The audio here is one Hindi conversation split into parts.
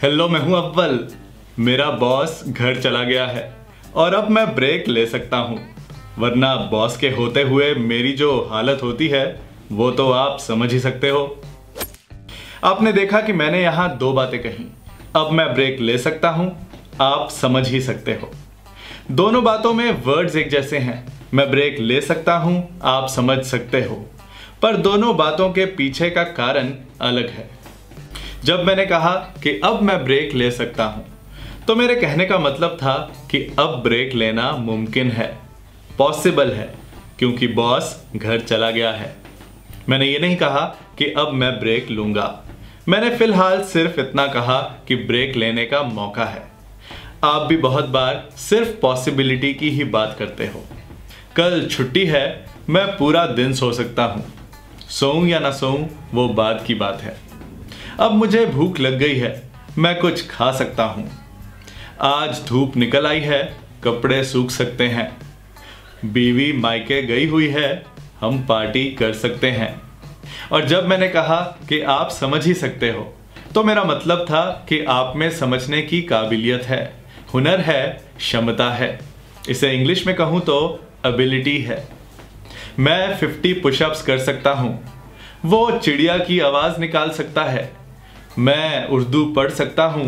हेलो, मैं हूं अव्वल। मेरा बॉस घर चला गया है और अब मैं ब्रेक ले सकता हूं, वरना बॉस के होते हुए मेरी जो हालत होती है वो तो आप समझ ही सकते हो। आपने देखा कि मैंने यहां दो बातें कही। अब मैं ब्रेक ले सकता हूं, आप समझ ही सकते हो। दोनों बातों में वर्ड्स एक जैसे हैं। मैं ब्रेक ले सकता हूं, आप समझ सकते हो, पर दोनों बातों के पीछे का कारण अलग है। जब मैंने कहा कि अब मैं ब्रेक ले सकता हूं, तो मेरे कहने का मतलब था कि अब ब्रेक लेना मुमकिन है, पॉसिबल है, क्योंकि बॉस घर चला गया है। मैंने ये नहीं कहा कि अब मैं ब्रेक लूंगा। मैंने फिलहाल सिर्फ इतना कहा कि ब्रेक लेने का मौका है। आप भी बहुत बार सिर्फ पॉसिबिलिटी की ही बात करते हो। कल छुट्टी है, मैं पूरा दिन सो सकता हूं। सोऊं या ना सोऊं वो बाद की बात है। अब मुझे भूख लग गई है, मैं कुछ खा सकता हूं। आज धूप निकल आई है, कपड़े सूख सकते हैं। बीवी मायके गई हुई है, हम पार्टी कर सकते हैं। और जब मैंने कहा कि आप समझ ही सकते हो, तो मेरा मतलब था कि आप में समझने की काबिलियत है, हुनर है, क्षमता है। इसे इंग्लिश में कहूं तो एबिलिटी है। मैं 50 पुशअप्स कर सकता हूं। वो चिड़िया की आवाज निकाल सकता है। मैं उर्दू पढ़ सकता हूं।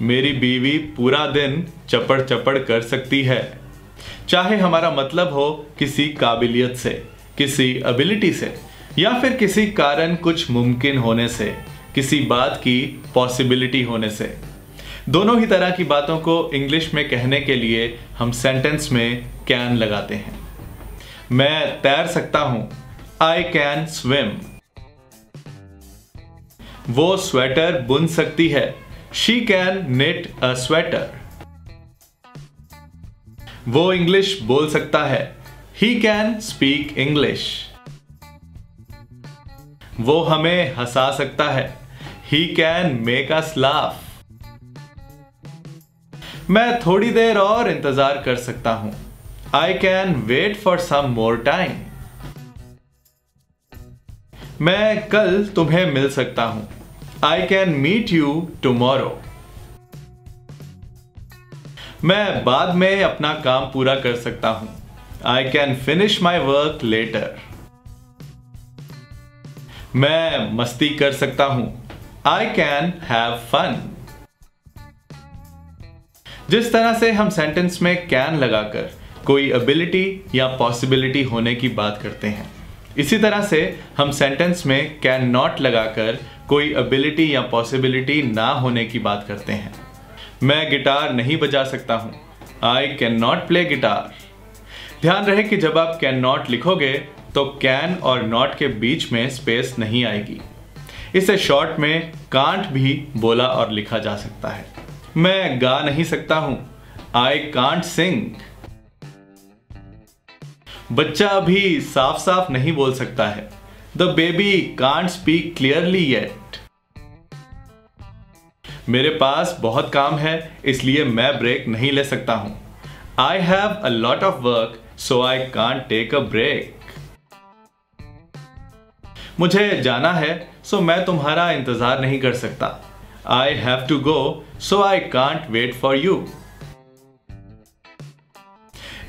मेरी बीवी पूरा दिन चपड़ चपड़ कर सकती है। चाहे हमारा मतलब हो किसी काबिलियत से, किसी एबिलिटी से, या फिर किसी कारण कुछ मुमकिन होने से, किसी बात की पॉसिबिलिटी होने से। दोनों ही तरह की बातों को इंग्लिश में कहने के लिए हम सेंटेंस में कैन लगाते हैं। मैं तैर सकता हूं, आई कैन स्विम। वो स्वेटर बुन सकती है, she can knit a sweater. वो इंग्लिश बोल सकता है, ही कैन स्पीक इंग्लिश। वो हमें हंसा सकता है, he can make us laugh. मैं थोड़ी देर और इंतजार कर सकता हूं, I can wait for some more time. मैं कल तुम्हें मिल सकता हूं, I can meet you tomorrow. मैं बाद में अपना काम पूरा कर सकता हूं, I can finish my work later. मैं मस्ती कर सकता हूं, आई कैन हैव फन। जिस तरह से हम सेंटेंस में कैन लगाकर कोई एबिलिटी या पॉसिबिलिटी होने की बात करते हैं, इसी तरह से हम सेंटेंस में कैन नॉट लगाकर कोई एबिलिटी या पॉसिबिलिटी ना होने की बात करते हैं। मैं गिटार नहीं बजा सकता हूं, I can not play guitar. ध्यान रहे कि जब आप कैन नॉट लिखोगे तो कैन और नॉट के बीच में स्पेस नहीं आएगी। इसे शॉर्ट में कांट भी बोला और लिखा जा सकता है। मैं गा नहीं सकता हूं, आई कांट सिंग। बच्चा अभी साफ साफ नहीं बोल सकता है, the baby can't speak clearly yet. मेरे पास बहुत काम है, इसलिए मैं ब्रेक नहीं ले सकता हूं, I have a lot of work so I can't take a break. मुझे जाना है, सो मैं तुम्हारा इंतजार नहीं कर सकता, I have to go so I can't wait for you.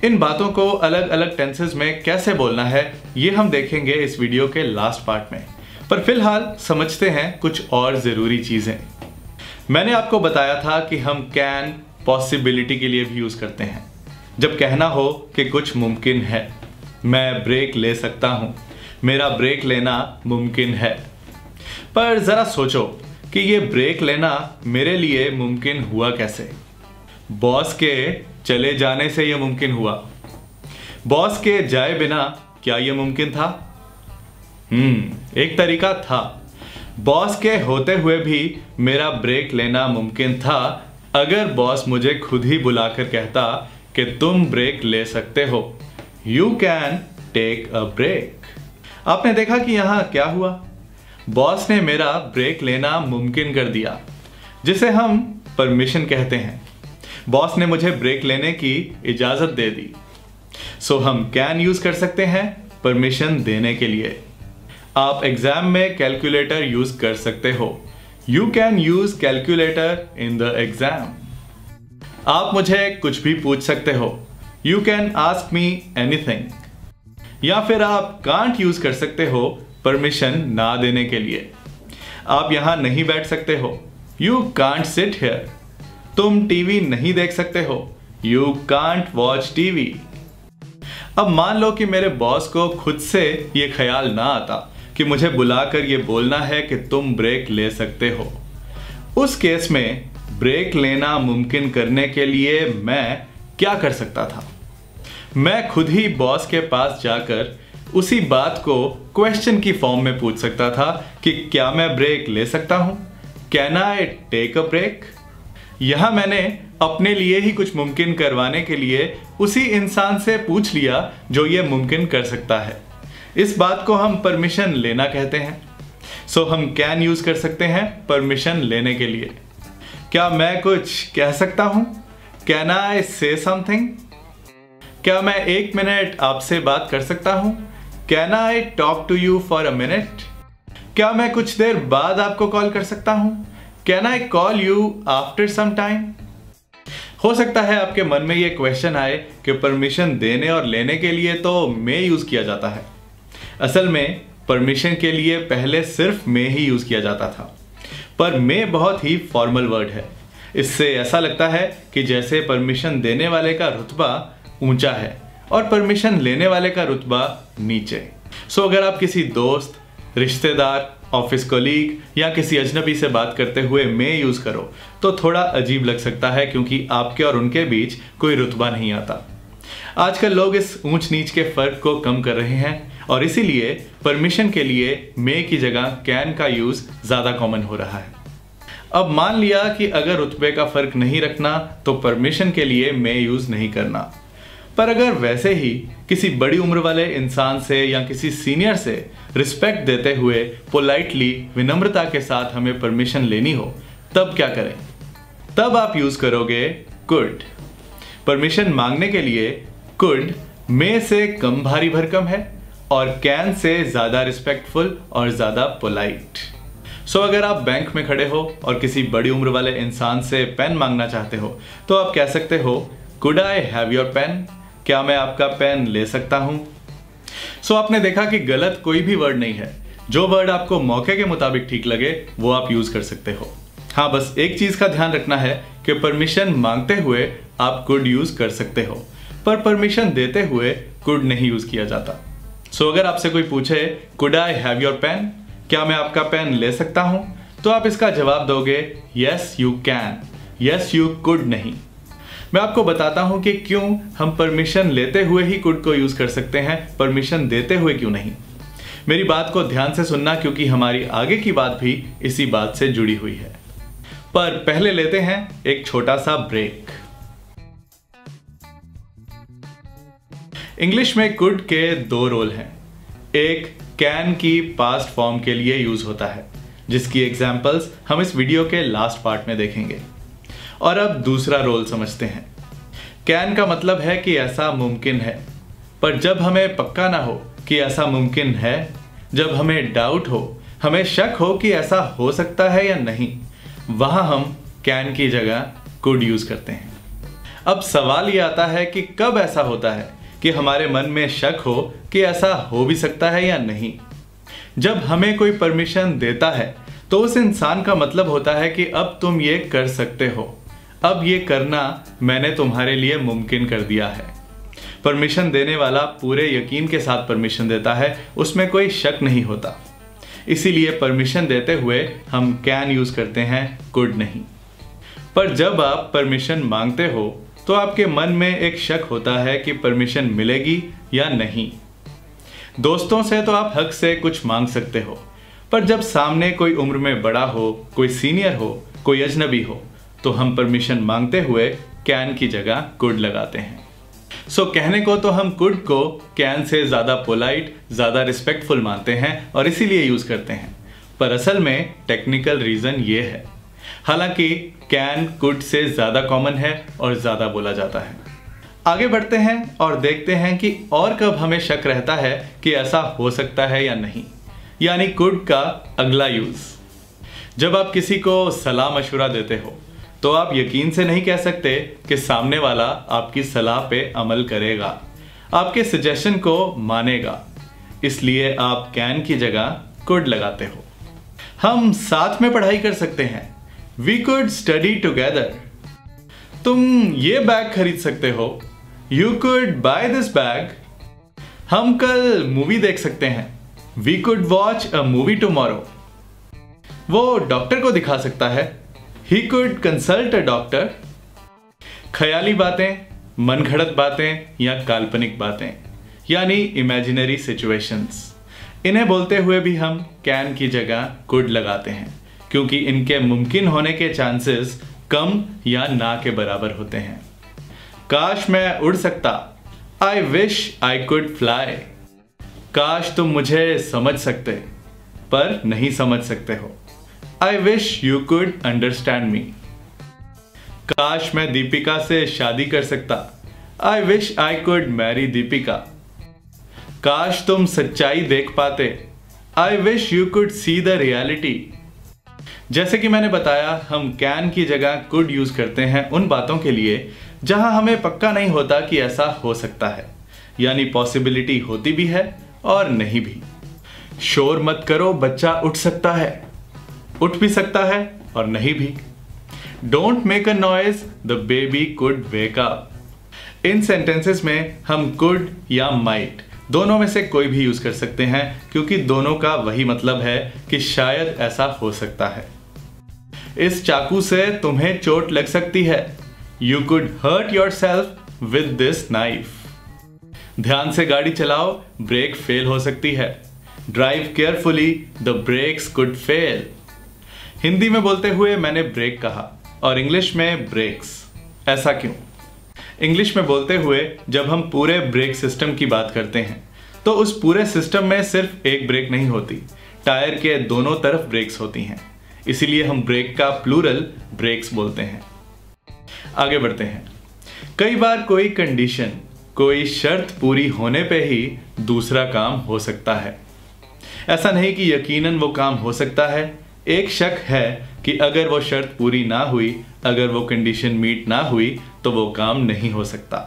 इन बातों को अलग अलग टेंसेस में कैसे बोलना है, ये हम देखेंगे इस वीडियो के लास्ट पार्ट में। पर फिलहाल समझते हैं कुछ और जरूरी चीजें। मैंने आपको बताया था कि हम कैन पॉसिबिलिटी के लिए भी यूज करते हैं जब कहना हो कि कुछ मुमकिन है। मैं ब्रेक ले सकता हूं, मेरा ब्रेक लेना मुमकिन है। पर जरा सोचो कि ये ब्रेक लेना मेरे लिए मुमकिन हुआ कैसे। बॉस के चले जाने से यह मुमकिन हुआ। बॉस के जाए बिना क्या यह मुमकिन था? एक तरीका था। बॉस के होते हुए भी मेरा ब्रेक लेना मुमकिन था अगर बॉस मुझे खुद ही बुलाकर कहता कि तुम ब्रेक ले सकते हो, you can take a break. आपने देखा कि यहां क्या हुआ? बॉस ने मेरा ब्रेक लेना मुमकिन कर दिया, जिसे हम परमिशन कहते हैं। बॉस ने मुझे ब्रेक लेने की इजाजत दे दी। सो हम कैन यूज कर सकते हैं परमिशन देने के लिए। आप एग्जाम में कैलकुलेटर यूज कर सकते हो, you can use calculator in the exam. आप मुझे कुछ भी पूछ सकते हो। You can ask me anything. या फिर आप कांट यूज कर सकते हो परमिशन ना देने के लिए। आप यहां नहीं बैठ सकते हो। You can't sit here. तुम टीवी नहीं देख सकते हो। You can't watch TV. अब मान लो कि मेरे बॉस को खुद से ये ख्याल ना आता कि मुझे बुलाकर ये बोलना है कि तुम ब्रेक ले सकते हो। उस केस में ब्रेक लेना मुमकिन करने के लिए मैं क्या कर सकता था? मैं खुद ही बॉस के पास जाकर उसी बात को क्वेश्चन की फॉर्म में पूछ सकता था कि क्या मैं ब्रेक ले सकता हूं? Can I take a break? यहां मैंने अपने लिए ही कुछ मुमकिन करवाने के लिए उसी इंसान से पूछ लिया जो ये मुमकिन कर सकता है। इस बात को हम परमिशन लेना कहते हैं। सो हम कैन यूज कर सकते हैं परमिशन लेने के लिए। क्या मैं कुछ कह सकता हूं? कैन आई से समथिंग? क्या मैं 1 मिनट आपसे बात कर सकता हूं? Can I talk to you for a minute? क्या मैं कुछ देर बाद आपको कॉल कर सकता हूं? Can I call you after some time? हो सकता है आपके मन में यह क्वेश्चन आए कि परमिशन देने और लेने के लिए तो मे यूज किया जाता है। असल में परमिशन के लिए पहले सिर्फ मे ही यूज किया जाता था, पर मे बहुत ही फॉर्मल वर्ड है। इससे ऐसा लगता है कि जैसे परमिशन देने वाले का रुतबा ऊंचा है और परमिशन लेने वाले का रुतबा नीचे। सो अगर आप किसी दोस्त, रिश्तेदार, ऑफिस कोलीग या किसी अजनबी से बात करते हुए मे यूज करो तो थोड़ा अजीब लग सकता है, क्योंकि आपके और उनके बीच कोई रुतबा नहीं आता। आजकल लोग इस ऊंच नीच के फर्क को कम कर रहे हैं और इसीलिए परमिशन के लिए मे की जगह कैन का यूज ज्यादा कॉमन हो रहा है। अब मान लिया कि अगर रुतबे का फर्क नहीं रखना तो परमिशन के लिए मे यूज नहीं करना, पर अगर वैसे ही किसी बड़ी उम्र वाले इंसान से या किसी सीनियर से रिस्पेक्ट देते हुए पोलाइटली, विनम्रता के साथ हमें परमिशन लेनी हो, तब क्या करें? तब आप यूज करोगे कुड। परमिशन मांगने के लिए कुड मे से कम भारी भरकम है और कैन से ज्यादा रिस्पेक्टफुल और ज्यादा पोलाइट। सो अगर आप बैंक में खड़े हो और किसी बड़ी उम्र वाले इंसान से पेन मांगना चाहते हो तो आप कह सकते हो, could I have your pen? क्या मैं आपका पेन ले सकता हूं? सो आपने देखा कि गलत कोई भी वर्ड नहीं है। जो वर्ड आपको मौके के मुताबिक ठीक लगे वो आप यूज कर सकते हो। हाँ, बस एक चीज का ध्यान रखना है कि परमिशन मांगते हुए आप कुड यूज कर सकते हो, पर परमिशन देते हुए कुड नहीं यूज किया जाता। सो अगर आपसे कोई पूछे, could I have your pen? क्या मैं आपका पेन ले सकता हूं? तो आप इसका जवाब दोगे, yes you can, yes you could नहीं। मैं आपको बताता हूं कि क्यों हम परमिशन लेते हुए ही कुड को यूज कर सकते हैं, परमिशन देते हुए क्यों नहीं। मेरी बात को ध्यान से सुनना, क्योंकि हमारी आगे की बात भी इसी बात से जुड़ी हुई है। पर पहले लेते हैं एक छोटा सा ब्रेक। इंग्लिश में कुड के 2 रोल हैं। एक कैन की पास्ट फॉर्म के लिए यूज होता है, जिसकी एग्जांपल्स हम इस वीडियो के लास्ट पार्ट में देखेंगे। और अब दूसरा रोल समझते हैं। कैन का मतलब है कि ऐसा मुमकिन है, पर जब हमें पक्का ना हो कि ऐसा मुमकिन है, जब हमें डाउट हो, हमें शक हो कि ऐसा हो सकता है या नहीं, वहां हम कैन की जगह कुड यूज करते हैं। अब सवाल यह आता है कि कब ऐसा होता है कि हमारे मन में शक हो कि ऐसा हो भी सकता है या नहीं। जब हमें कोई परमिशन देता है तो उस इंसान का मतलब होता है कि अब तुम ये कर सकते हो, अब ये करना मैंने तुम्हारे लिए मुमकिन कर दिया है। परमिशन देने वाला पूरे यकीन के साथ परमिशन देता है, उसमें कोई शक नहीं होता। इसीलिए परमिशन देते हुए हम कैन यूज करते हैं, कुड नहीं। पर जब आप परमिशन मांगते हो तो आपके मन में एक शक होता है कि परमिशन मिलेगी या नहीं। दोस्तों से तो आप हक से कुछ मांग सकते हो, पर जब सामने कोई उम्र में बड़ा हो, कोई सीनियर हो, कोई अजनबी हो, तो हम परमिशन मांगते हुए कैन की जगह कुड लगाते हैं। सो कहने को तो हम कुड को कैन से ज्यादा पोलाइट, ज्यादा रिस्पेक्टफुल मानते हैं और इसीलिए यूज करते हैं, पर असल में टेक्निकल रीजन ये है। हालांकि कैन कुड से ज्यादा कॉमन है और ज्यादा बोला जाता है। आगे बढ़ते हैं और देखते हैं कि और कब हमें शक रहता है कि ऐसा हो सकता है या नहीं, यानी कुड का अगला यूज। जब आप किसी को सलाह मशवरा देते हो तो आप यकीन से नहीं कह सकते कि सामने वाला आपकी सलाह पे अमल करेगा, आपके सजेशन को मानेगा। इसलिए आप कैन की जगह कुड लगाते हो। हम साथ में पढ़ाई कर सकते हैं। We could study together. तुम ये बैग खरीद सकते हो। You could buy this bag. हम कल मूवी देख सकते हैं। We could watch a movie tomorrow. वो डॉक्टर को दिखा सकता है। He could consult a doctor. ख्याली बातें, मनगढ़ंत बातें या काल्पनिक बातें यानी इमेजिनरी सिचुएशंस, इन्हें बोलते हुए भी हम कैन की जगह कुड लगाते हैं क्योंकि इनके मुमकिन होने के चांसेस कम या ना के बराबर होते हैं। काश मैं उड़ सकता। I wish I could fly. काश तुम मुझे समझ सकते पर नहीं समझ सकते हो। I wish you could understand me. काश मैं दीपिका से शादी कर सकता। I wish I could Mary Deepika. काश तुम सच्चाई देख पाते। I wish you could see the reality. जैसे कि मैंने बताया, हम कैन की जगह कुड यूज करते हैं उन बातों के लिए जहां हमें पक्का नहीं होता कि ऐसा हो सकता है, यानी पॉसिबिलिटी होती भी है और नहीं भी। शोर मत करो, बच्चा उठ सकता है, उठ भी सकता है और नहीं भी। Don't make a noise, the baby could wake up. In sentences में हम कुड या माइट दोनों में से कोई भी यूज कर सकते हैं क्योंकि दोनों का वही मतलब है कि शायद ऐसा हो सकता है। इस चाकू से तुम्हें चोट लग सकती है। You could hurt yourself with this knife. ध्यान से गाड़ी चलाओ, ब्रेक फेल हो सकती है। Drive carefully, the brakes could fail. Hindi में बोलते हुए मैंने ब्रेक कहा और इंग्लिश में ब्रेक्स। ऐसा क्यों? इंग्लिश में बोलते हुए जब हम पूरे ब्रेक सिस्टम की बात करते हैं तो उस पूरे सिस्टम में सिर्फ एक ब्रेक नहीं होती, टायर के दोनों तरफ ब्रेक्स होती हैं। इसीलिए हम ब्रेक का प्लूरल ब्रेक्स बोलते हैं। आगे बढ़ते हैं। कई बार कोई कंडीशन, कोई शर्त पूरी होने पे ही दूसरा काम हो सकता है। ऐसा नहीं कि यकीनन वो काम हो सकता है। एक शक है कि अगर वो शर्त पूरी ना हुई, अगर वो कंडीशन मीट ना हुई तो वो काम नहीं हो सकता।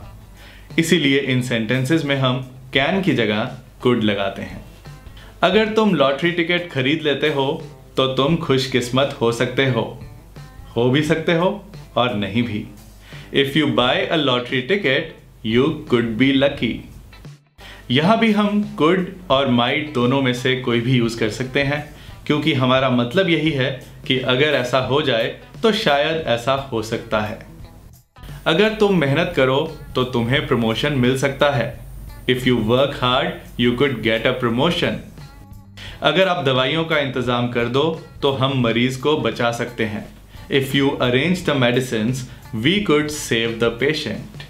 इसीलिए इन सेंटेंसेस में हम कैन की जगह कुड लगाते हैं। अगर तुम लॉटरी टिकट खरीद लेते हो तो तुम खुशकिस्मत हो सकते हो भी सकते हो और नहीं भी। If you buy a lottery ticket you could be lucky. यहां भी हम कुड और माइट दोनों में से कोई भी यूज कर सकते हैं क्योंकि हमारा मतलब यही है कि अगर ऐसा हो जाए तो शायद ऐसा हो सकता है। अगर तुम मेहनत करो तो तुम्हें प्रमोशन मिल सकता है। If you work hard you could get a promotion. अगर आप दवाइयों का इंतजाम कर दो तो हम मरीज को बचा सकते हैं। If you arrange the medicines we could save the patient.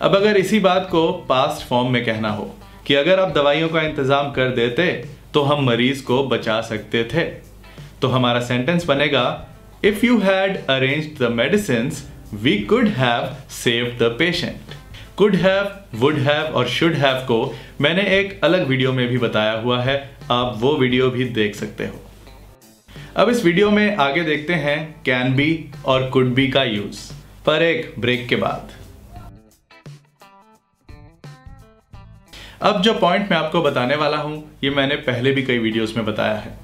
अब अगर इसी बात को पास्ट फॉर्म में कहना हो कि अगर आप दवाइयों का इंतजाम कर देते तो हम मरीज को बचा सकते थे, तो हमारा सेंटेंस बनेगा if you had arranged the medicines we could have saved the patient. Could have, would have और शुड हैव को मैंने एक अलग वीडियो में भी बताया हुआ है, आप वो वीडियो भी देख सकते हो। अब इस वीडियो में आगे देखते हैं कैन बी और कुड बी का यूज, पर एक ब्रेक के बाद। अब जो पॉइंट मैं आपको बताने वाला हूं ये मैंने पहले भी कई वीडियोस में बताया है।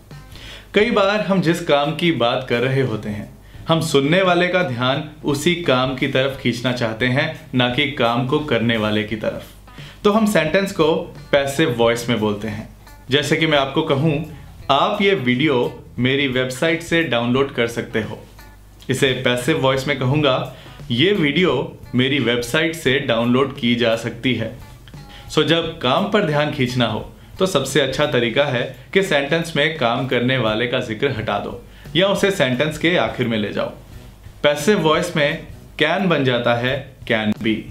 कई बार हम जिस काम की बात कर रहे होते हैं हम सुनने वाले का ध्यान उसी काम की तरफ खींचना चाहते हैं, ना कि काम को करने वाले की तरफ। तो हम सेंटेंस को पैसिव वॉइस में बोलते हैं। जैसे कि मैं आपको कहूं, आप ये वीडियो मेरी वेबसाइट से डाउनलोड कर सकते हो। इसे पैसिव वॉइस में कहूंगा, ये वीडियो मेरी वेबसाइट से डाउनलोड की जा सकती है। सो जब काम पर ध्यान खींचना हो तो सबसे अच्छा तरीका है कि सेंटेंस में काम करने वाले का जिक्र हटा दो या उसे सेंटेंस के आखिर में ले जाओ। पैसिव वॉइस में कैन बन जाता है कैन बी,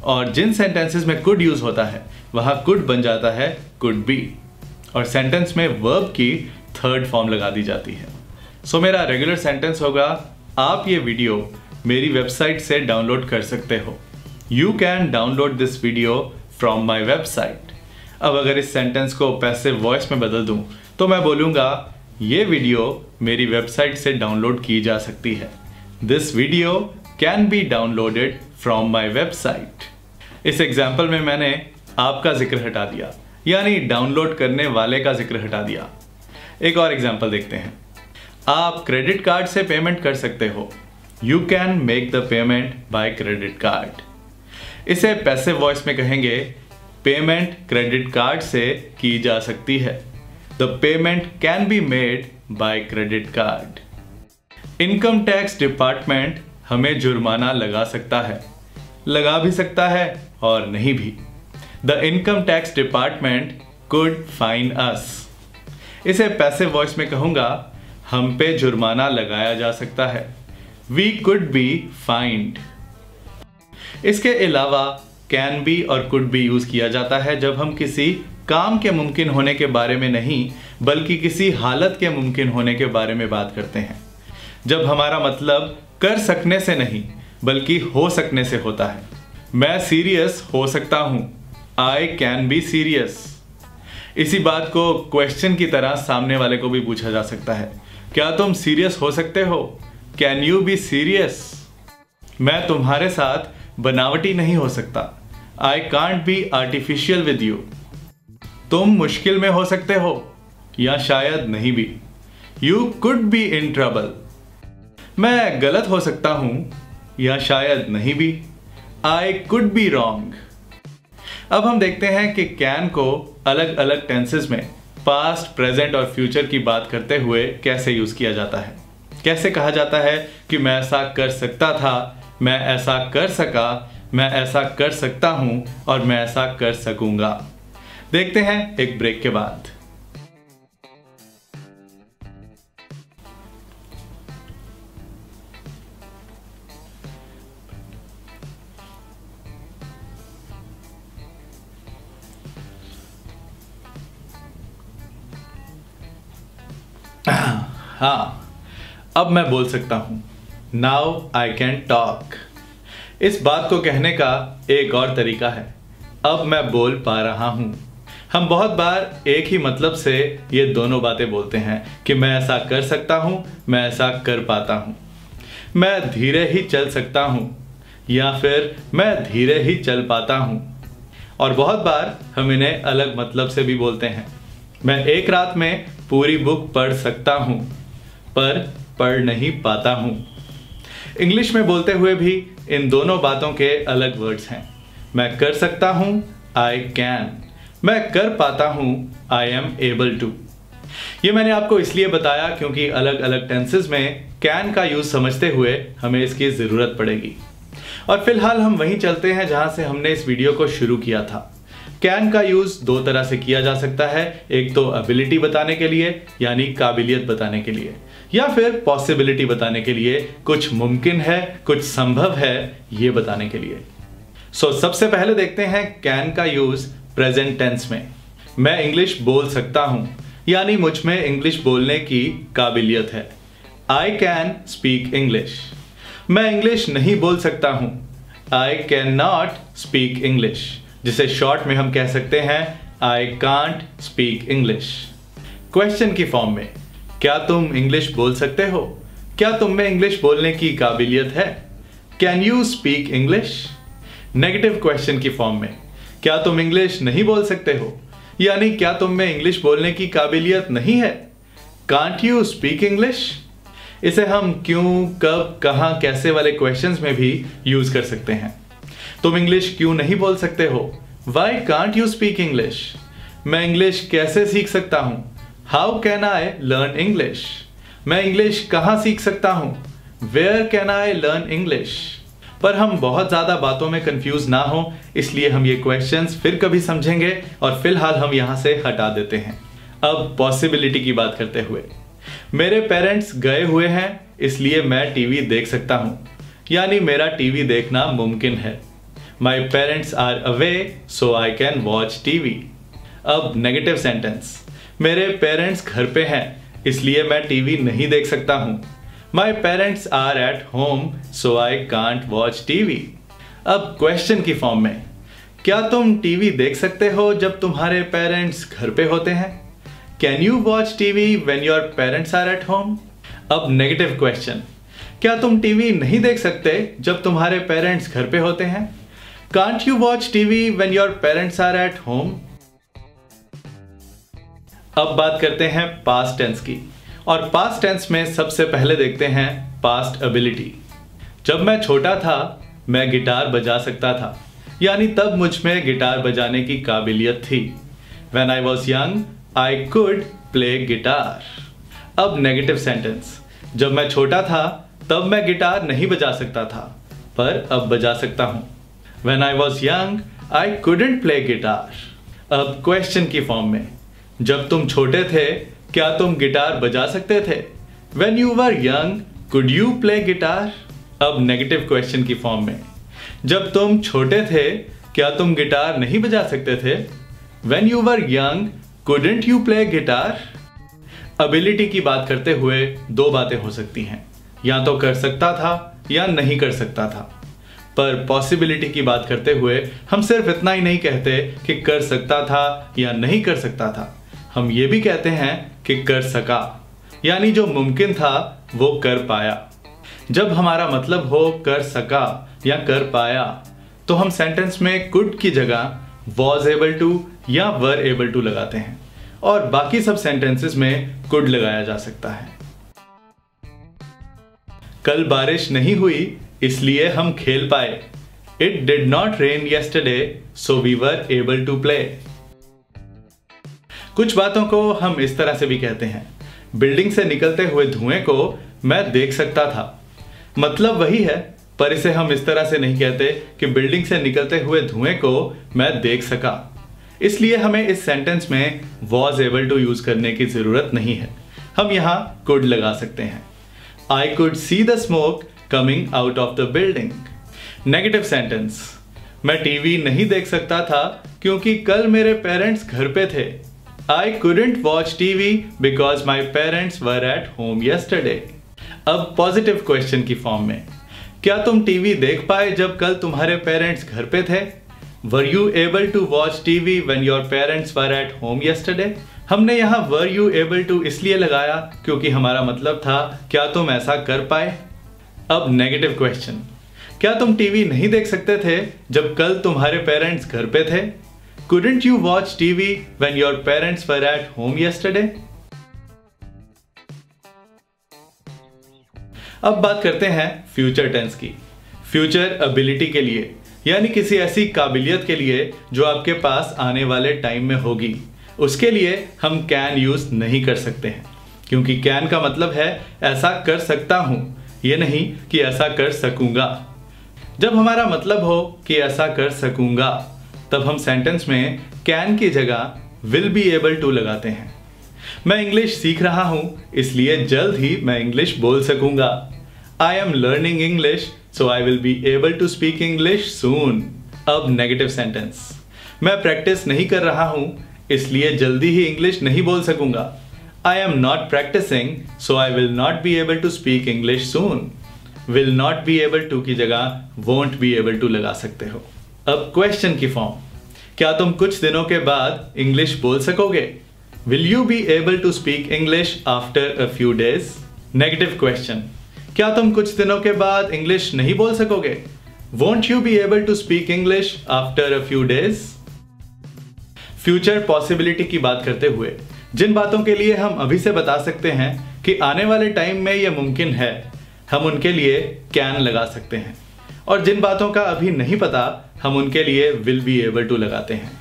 और जिन सेंटेंसेस में कुड यूज होता है वहां कुड बन जाता है कुड बी, और सेंटेंस में वर्ब की थर्ड फॉर्म लगा दी जाती है। सो मेरा रेगुलर सेंटेंस होगा, आप ये वीडियो मेरी वेबसाइट से डाउनलोड कर सकते हो। You can download this video from my website. अब अगर इस सेंटेंस को पैसिव वॉइस में बदल दूं तो मैं बोलूंगा, ये वीडियो मेरी वेबसाइट से डाउनलोड की जा सकती है। This video can be downloaded from my website. इस एग्जाम्पल में मैंने आपका जिक्र हटा दिया, यानी डाउनलोड करने वाले का जिक्र हटा दिया। एक और एग्जाम्पल देखते हैं। आप क्रेडिट कार्ड से पेमेंट कर सकते हो। You can make the payment by credit card. इसे पैसिव वॉइस में कहेंगे, पेमेंट क्रेडिट कार्ड से की जा सकती है। The payment can be made by credit card. Income tax department हमें जुर्माना लगा सकता है, लगा भी सकता है और नहीं भी। The income tax department could fine us. इसे पैसिव वॉइस में कहूंगा, हम पे जुर्माना लगाया जा सकता है। We could be fined। इसके अलावा कैन बी और कुड बी यूज किया जाता है जब हम किसी काम के मुमकिन होने के बारे में नहीं बल्कि किसी हालत के मुमकिन होने के बारे में बात करते हैं। जब हमारा मतलब कर सकने से नहीं बल्कि हो सकने से होता है। मैं सीरियस हो सकता हूं। I can be serious। इसी बात को क्वेश्चन की तरह सामने वाले को भी पूछा जा सकता है, क्या तुम सीरियस हो सकते हो? Can you be serious? मैं तुम्हारे साथ बनावटी नहीं हो सकता। I can't be artificial with you. तुम मुश्किल में हो सकते हो या शायद नहीं भी। You could be in trouble. मैं गलत हो सकता हूं या शायद नहीं भी। I could be wrong. अब हम देखते हैं कि कैन को अलग अलग टेंसेस में पास्ट, प्रेजेंट और फ्यूचर की बात करते हुए कैसे यूज किया जाता है। कैसे कहा जाता है कि मैं ऐसा कर सकता था, मैं ऐसा कर सका, मैं ऐसा कर सकता हूं और मैं ऐसा कर सकूंगा। देखते हैं एक ब्रेक के बाद। हाँ, अब मैं बोल सकता हूं। Now I can talk. इस बात को कहने का एक और तरीका है, अब मैं बोल पा रहा हूं। हम बहुत बार एक ही मतलब से ये दोनों बातें बोलते हैं कि मैं ऐसा कर सकता हूं, मैं ऐसा कर पाता हूं। मैं धीरे ही चल सकता हूं या फिर मैं धीरे ही चल पाता हूं। और बहुत बार हम इन्हें अलग मतलब से भी बोलते हैं। मैं एक रात में पूरी बुक पढ़ सकता हूं पर पढ़ नहीं पाता हूं। इंग्लिश में बोलते हुए भी इन दोनों बातों के अलग वर्ड्स हैं। मैं कर सकता हूं, आई कैन। मैं कर पाता हूं, आई एम एबल टू। ये मैंने आपको इसलिए बताया क्योंकि अलग अलग टेंसेस में कैन का यूज समझते हुए हमें इसकी जरूरत पड़ेगी। और फिलहाल हम वहीं चलते हैं जहां से हमने इस वीडियो को शुरू किया था। कैन का यूज दो तरह से किया जा सकता है, एक तो एबिलिटी बताने के लिए यानी काबिलियत बताने के लिए, या फिर पॉसिबिलिटी बताने के लिए, कुछ मुमकिन है, कुछ संभव है, ये बताने के लिए। सबसे पहले देखते हैं कैन का यूज प्रेजेंट टेंस में। मैं इंग्लिश बोल सकता हूं यानी मुझ में इंग्लिश बोलने की काबिलियत है। I can speak English. मैं इंग्लिश नहीं बोल सकता हूं। I can not speak English, जिसे शॉर्ट में हम कह सकते हैं I can't speak English. Question की फॉर्म में, क्या तुम इंग्लिश बोल सकते हो? क्या तुम में इंग्लिश बोलने की काबिलियत है? Can you speak English? Negative question की फॉर्म में, क्या तुम इंग्लिश नहीं बोल सकते हो यानी क्या तुम में इंग्लिश बोलने की काबिलियत नहीं है? Can't you speak English? इसे हम क्यों, कब, कहां, कैसे वाले क्वेश्चंस में भी यूज कर सकते हैं। तुम इंग्लिश क्यों नहीं बोल सकते हो? Why can't you speak English? मैं इंग्लिश कैसे सीख सकता हूं? How can I learn English? मैं इंग्लिश कहां सीख सकता हूं? Where can I learn English? पर हम बहुत ज्यादा बातों में कंफ्यूज ना हो, इसलिए हम ये क्वेश्चंस फिर कभी समझेंगे और फिलहाल हम यहां से हटा देते हैं। अब पॉसिबिलिटी की बात करते हुए, मेरे पेरेंट्स गए हुए हैं इसलिए मैं टीवी देख सकता हूं यानी मेरा टीवी देखना मुमकिन है। My parents are away, so I can watch TV। अब नेगेटिव सेंटेंस, मेरे पेरेंट्स घर पे हैं इसलिए मैं टीवी नहीं देख सकता हूं। My parents are at home, so I can't watch TV। अब क्वेश्चन की फॉर्म में, क्या तुम टीवी देख सकते हो जब तुम्हारे पेरेंट्स घर पे होते हैं? Can you watch TV when your parents are at home? अब नेगेटिव क्वेश्चन, क्या तुम टीवी नहीं देख सकते जब तुम्हारे पेरेंट्स घर पे होते हैं? Can't you watch TV when your parents are at home? अब बात करते हैं पास्ट टेंस की, और पास्ट टेंस में सबसे पहले देखते हैं पास्ट एबिलिटी। जब मैं छोटा था मैं गिटार बजा सकता था, यानी तब मुझ में गिटार बजाने की काबिलियत थी। When I was young, I could play guitar. अब नेगेटिव सेंटेंस, जब मैं छोटा था तब मैं गिटार नहीं बजा सकता था, पर अब बजा सकता हूं। When I was young, I couldn't play guitar. अब क्वेश्चन की फॉर्म में, जब तुम छोटे थे क्या तुम गिटार बजा सकते थे? When you were young, could you play guitar? अब नेगेटिव क्वेश्चन की फॉर्म में, जब तुम छोटे थे क्या तुम गिटार नहीं बजा सकते थे? When you were young, couldn't you play guitar? Ability की बात करते हुए दो बातें हो सकती हैं, या तो कर सकता था या नहीं कर सकता था। पर पॉसिबिलिटी की बात करते हुए हम सिर्फ इतना ही नहीं कहते कि कर सकता था या नहीं कर सकता था, हम ये भी कहते हैं कि कर सका, यानी जो मुमकिन था वो कर पाया। जब हमारा मतलब हो कर सका या कर पाया, तो हम सेंटेंस में कुड की जगह was able to या were able to लगाते हैं, और बाकी सब सेंटेंसेस में कुड लगाया जा सकता है। कल बारिश नहीं हुई इसलिए हम खेल पाए। It did not rain yesterday, so we were able to play. कुछ बातों को हम इस तरह से भी कहते हैं, बिल्डिंग से निकलते हुए धुएं को मैं देख सकता था। मतलब वही है, पर इसे हम इस तरह से नहीं कहते कि बिल्डिंग से निकलते हुए धुएं को मैं देख सका। इसलिए हमें इस सेंटेंस में was able to यूज करने की जरूरत नहीं है, हम यहां could लगा सकते हैं। I could see the smoke coming out of the building. Negative sentence, मैं टीवी नहीं देख सकता था क्योंकि कल मेरे पेरेंट्स घर पे थे। I couldn't watch TV because my parents were at home yesterday. अब पॉजिटिव क्वेश्चन की फॉर्म में, क्या तुम टीवी देख पाए जब कल तुम्हारे पेरेंट्स घर पे थे? Were you able to watch TV when your parents were at home yesterday? हमने यहाँ were you able to इसलिए लगाया क्योंकि हमारा मतलब था क्या तुम ऐसा कर पाए। अब नेगेटिव क्वेश्चन, क्या तुम टीवी नहीं देख सकते थे जब कल तुम्हारे पेरेंट्स घर पे थे? Couldn't you watch TV when your parents were at home yesterday? अब बात करते हैं फ्यूचर टेंस की। फ्यूचर एबिलिटी के लिए, यानी किसी ऐसी काबिलियत के लिए जो आपके पास आने वाले टाइम में होगी, उसके लिए हम कैन यूज नहीं कर सकते हैं, क्योंकि कैन का मतलब है ऐसा कर सकता हूं, ये नहीं कि ऐसा कर सकूंगा। जब हमारा मतलब हो कि ऐसा कर सकूंगा, तब हम सेंटेंस में कैन की जगह विल बी एबल टू लगाते हैं। मैं इंग्लिश सीख रहा हूं इसलिए जल्द ही मैं इंग्लिश बोल सकूंगा। I am learning English so I will be able to speak English soon. अब नेगेटिव सेंटेंस, मैं प्रैक्टिस नहीं कर रहा हूं इसलिए जल्दी ही इंग्लिश नहीं बोल सकूंगा। I am not practising so I will not be able to speak English soon. Will not be able to की जगह वोंट बी एबल टू लगा सकते हो। अब क्वेश्चन की फॉर्म, क्या तुम कुछ दिनों के बाद इंग्लिश बोल सकोगे? Will you be able to speak English after a few days? Negative question, क्या तुम कुछ दिनों के बाद इंग्लिश नहीं बोल सकोगे? Won't you be able to speak English after a few days? Future possibility की बात करते हुए जिन बातों के लिए हम अभी से बता सकते हैं कि आने वाले टाइम में यह मुमकिन है, हम उनके लिए कैन लगा सकते हैं, और जिन बातों का अभी नहीं पता हम उनके लिए विल बी एबल टू लगाते हैं।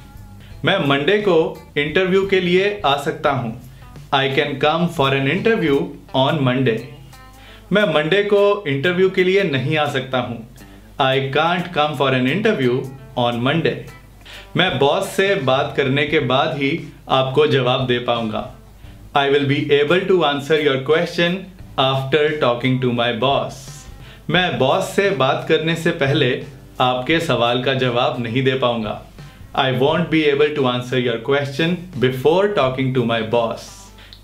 मैं मंडे को इंटरव्यू के लिए आ सकता हूं। I can come for an interview on Monday. मैं मंडे को इंटरव्यू के लिए नहीं आ सकता हूं। I can't come for an interview on Monday. मैं बॉस से बात करने के बाद ही आपको जवाब दे पाऊंगा। I will be able to answer your question after talking to my boss. मैं बॉस से बात करने से पहले आपके सवाल का जवाब नहीं दे पाऊंगा। I won't be able to answer your question before talking to my boss.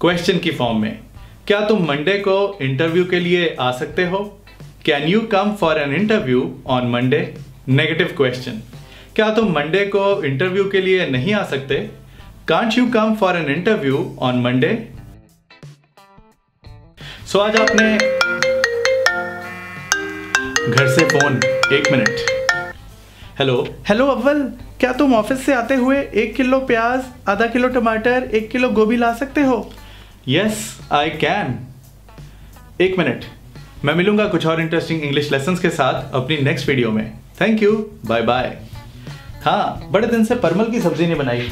Question की फॉर्म में, क्या तुम मंडे को इंटरव्यू के लिए आ सकते हो? Can you come for an interview on Monday? Negative question, क्या तुम मंडे को इंटरव्यू के लिए नहीं आ सकते? Can't you come for an interview on Monday? So आज आपने घर से फोन, 1 मिनट। हेलो। हेलो अव्वल, क्या तुम ऑफिस से आते हुए 1 किलो प्याज, आधा किलो टमाटर, 1 किलो गोभी ला सकते हो? Yes I can. 1 मिनट, मैं मिलूंगा कुछ और इंटरेस्टिंग इंग्लिश लेसन्स के साथ अपनी नेक्स्ट वीडियो में। Thank you, bye bye. हाँ, बड़े दिन से परमल की सब्जी नहीं बनाई।